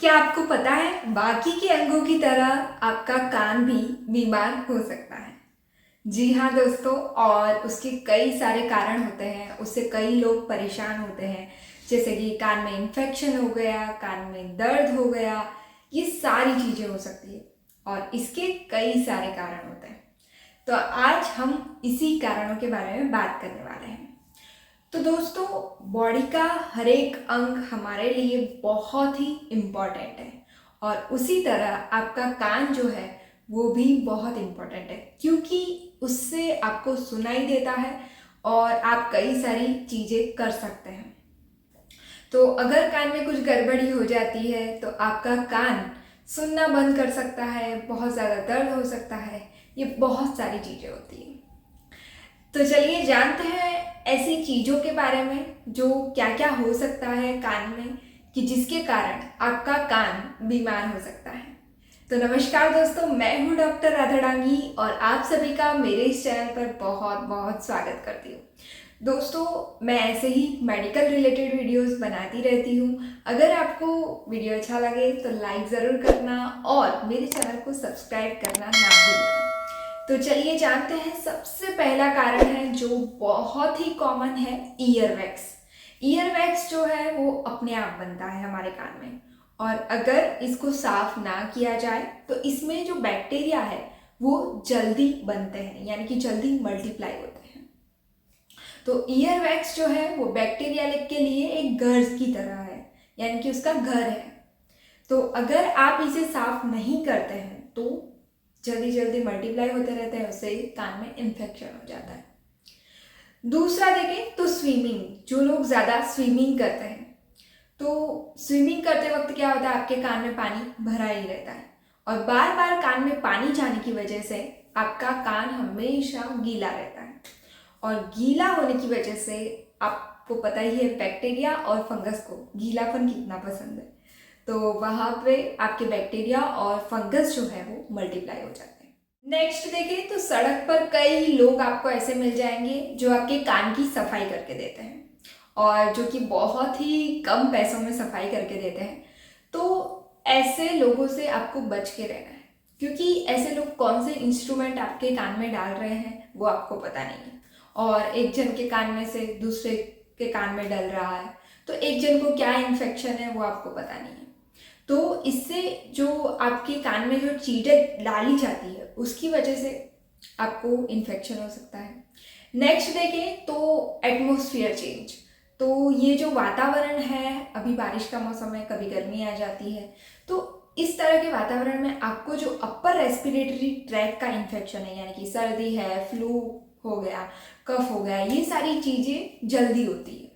क्या आपको पता है बाकी के अंगों की तरह आपका कान भी बीमार हो सकता है। जी हाँ दोस्तों, और उसके कई सारे कारण होते हैं, उससे कई लोग परेशान होते हैं। जैसे कि कान में इन्फेक्शन हो गया, कान में दर्द हो गया, ये सारी चीज़ें हो सकती है और इसके कई सारे कारण होते हैं। तो आज हम इसी कारणों के बारे में बात करने वाले हैं। तो दोस्तों, बॉडी का हर एक अंग हमारे लिए बहुत ही इम्पॉर्टेंट है और उसी तरह आपका कान जो है वो भी बहुत इम्पॉर्टेंट है, क्योंकि उससे आपको सुनाई देता है और आप कई सारी चीज़ें कर सकते हैं। तो अगर कान में कुछ गड़बड़ी हो जाती है तो आपका कान सुनना बंद कर सकता है, बहुत ज़्यादा दर्द हो सकता है, ये बहुत सारी चीज़ें होती हैं। तो चलिए जानते हैं ऐसी चीज़ों के बारे में जो क्या क्या हो सकता है कान में, कि जिसके कारण आपका कान बीमार हो सकता है। तो नमस्कार दोस्तों, मैं हूँ डॉक्टर राधा डांगी और आप सभी का मेरे इस चैनल पर बहुत बहुत स्वागत करती हूँ। दोस्तों, मैं ऐसे ही मेडिकल रिलेटेड वीडियोस बनाती रहती हूँ। अगर आपको वीडियो अच्छा लगे तो लाइक ज़रूर करना और मेरे चैनल को सब्सक्राइब करना ना भूलना। तो चलिए जानते हैं, सबसे पहला कारण है जो बहुत ही कॉमन है, ईयर वैक्स। ईयर वैक्स जो है वो अपने आप बनता है हमारे कान में, और अगर इसको साफ ना किया जाए तो इसमें जो बैक्टीरिया है वो जल्दी बनते हैं, यानी कि जल्दी मल्टीप्लाई होते हैं। तो ईयर वैक्स जो है वो बैक्टीरिया के लिए एक घर की तरह है, यानी कि उसका घर है। तो अगर आप इसे साफ नहीं करते हैं तो जल्दी जल्दी मल्टीप्लाई होते रहते हैं, उससे कान में इन्फेक्शन हो जाता है। दूसरा देखें तो स्विमिंग, जो लोग ज़्यादा स्विमिंग करते हैं, तो स्विमिंग करते वक्त क्या होता है, आपके कान में पानी भरा ही रहता है और बार बार कान में पानी जाने की वजह से आपका कान हमेशा गीला रहता है। और गीला होने की वजह से आपको पता ही है, बैक्टीरिया और फंगस को गीलापन कितना पसंद है, तो वहाँ पे आपके बैक्टीरिया और फंगस जो है वो मल्टीप्लाई हो जाते हैं। नेक्स्ट देखें तो सड़क पर कई लोग आपको ऐसे मिल जाएंगे जो आपके कान की सफाई करके देते हैं, और जो कि बहुत ही कम पैसों में सफाई करके देते हैं। तो ऐसे लोगों से आपको बच के रहना है, क्योंकि ऐसे लोग कौन से इंस्ट्रूमेंट आपके कान में डाल रहे हैं वो आपको पता नहीं है, और एक जन के कान में से दूसरे के कान में डल रहा है, तो एक जन को क्या इन्फेक्शन है वो आपको पता नहीं है। तो इससे जो आपके कान में जो चीज़ें डाली जाती है उसकी वजह से आपको इन्फेक्शन हो सकता है। नेक्स्ट देखें तो एटमॉस्फेयर चेंज। तो ये जो वातावरण है, अभी बारिश का मौसम है, कभी गर्मी आ जाती है, तो इस तरह के वातावरण में आपको जो अपर रेस्पिरेटरी ट्रैक का इन्फेक्शन है, यानी कि सर्दी है, फ्लू हो गया, कफ हो गया, ये सारी चीज़ें जल्दी होती है।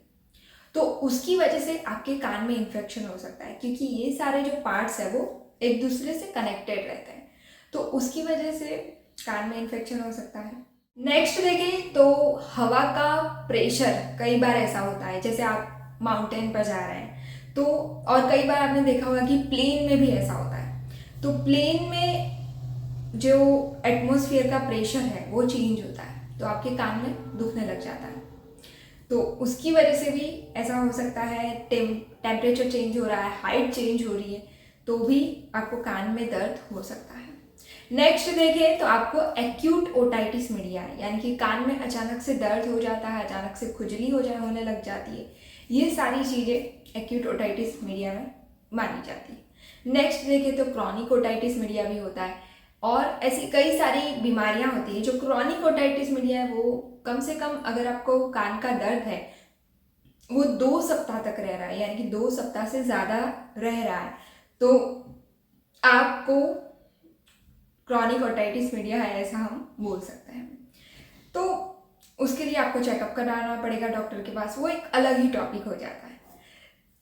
तो उसकी वजह से आपके कान में इन्फेक्शन हो सकता है, क्योंकि ये सारे जो पार्ट्स है वो एक दूसरे से कनेक्टेड रहते हैं, तो उसकी वजह से कान में इन्फेक्शन हो सकता है। नेक्स्ट देखें तो हवा का प्रेशर, कई बार ऐसा होता है जैसे आप माउंटेन पर जा रहे हैं तो, और कई बार आपने देखा होगा कि प्लेन में भी ऐसा होता है। तो प्लेन में जो एटमॉस्फेयर का प्रेशर है वो चेंज होता है, तो आपके कान में दुखने लग जाता है। तो उसकी वजह से भी ऐसा हो सकता है। टेम्परेचर चेंज हो रहा है, हाइट चेंज हो रही है, तो भी आपको कान में दर्द हो सकता है। नेक्स्ट देखें तो आपको एक्यूट ओटाइटिस मीडिया, यानी कि कान में अचानक से दर्द हो जाता है, अचानक से खुजली होने लग जाती है, ये सारी चीज़ें एक्यूट ओटाइटिस मीडिया में मानी जाती है। नेक्स्ट देखें तो क्रॉनिक ओटाइटिस मीडिया भी होता है, और ऐसी कई सारी बीमारियां होती हैं। जो क्रॉनिक ओटाइटिस मीडिया है वो कम से कम, अगर आपको कान का दर्द है वो 2 सप्ताह तक रह रहा है, यानी कि 2 सप्ताह से ज़्यादा रह रहा है, तो आपको क्रॉनिक ओटाइटिस मीडिया है, ऐसा हम बोल सकते हैं। तो उसके लिए आपको चेकअप कराना पड़ेगा डॉक्टर के पास, वो एक अलग ही टॉपिक हो जाता है।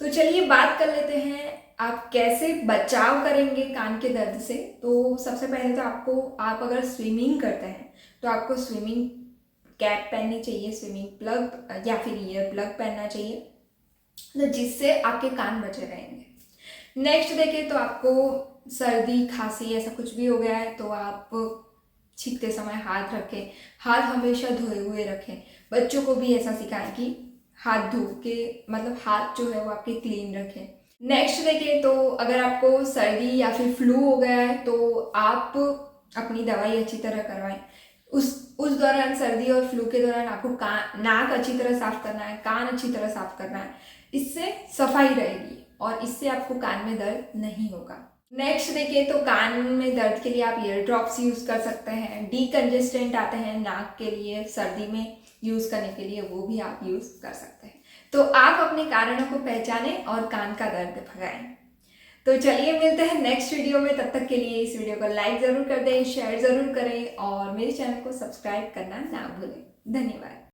तो चलिए बात कर लेते हैं आप कैसे बचाव करेंगे कान के दर्द से। तो सबसे पहले तो आप अगर स्विमिंग करते हैं तो आपको स्विमिंग कैप पहननी चाहिए, स्विमिंग प्लग या फिर ईयर प्लग पहनना चाहिए, तो जिससे आपके कान बचे रहेंगे। नेक्स्ट देखें तो आपको सर्दी खांसी ऐसा कुछ भी हो गया है तो आप छींकते समय हाथ रखें, हाथ हमेशा धोए हुए रखें। बच्चों को भी ऐसा सिखाएं कि हाथ धो के, मतलब हाथ जो है वो आपके क्लीन रखें। नेक्स्ट देखिए, तो अगर आपको सर्दी या फिर फ्लू हो गया है तो आप अपनी दवाई अच्छी तरह करवाएं। उस दौरान, सर्दी और फ्लू के दौरान, आपको नाक अच्छी तरह साफ करना है, कान अच्छी तरह साफ करना है। इससे सफाई रहेगी और इससे आपको कान में दर्द नहीं होगा। नेक्स्ट देखिए, तो कान में दर्द के लिए आप ईयर ड्रॉप्स यूज़ कर सकते हैं। डीकंजेस्टेंट आते हैं नाक के लिए, सर्दी में यूज़ करने के लिए, वो भी आप यूज़ कर सकते हैं। तो आप अपने कारणों को पहचानें और कान का दर्द भगाएं। तो चलिए मिलते हैं नेक्स्ट वीडियो में। तब तक के लिए इस वीडियो को लाइक ज़रूर कर दें, शेयर ज़रूर करें और मेरे चैनल को सब्सक्राइब करना ना भूलें। धन्यवाद।